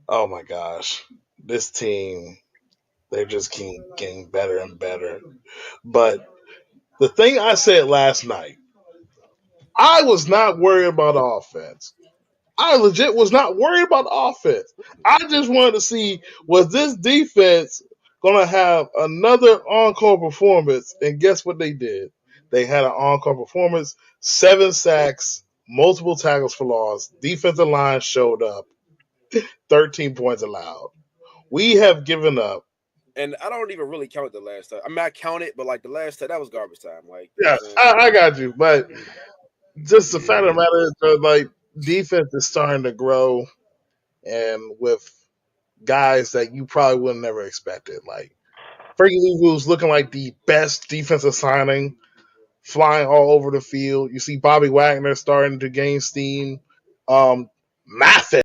Oh my gosh, this team, they're just getting better and better. But the thing I said last night, I was not worried about the offense. I legit was not worried about the offense. I just wanted to see, was this defense gonna have another encore performance? And guess what they did? They had an encore performance, 7 sacks, multiple tackles for loss. Defensive line showed up, 13 points allowed. We have given up. And I don't even really count the last time. I mean, I count it, but like the last time, that was garbage time. Like, you know Yeah, what I'm saying? I got you, but just the fact of the matter is, like, defense is starting to grow, and with guys that you probably would have never expected, like Frankie Louvu's looking like the best defensive signing, flying all over the field. You see Bobby Wagner starting to gain steam. Mathis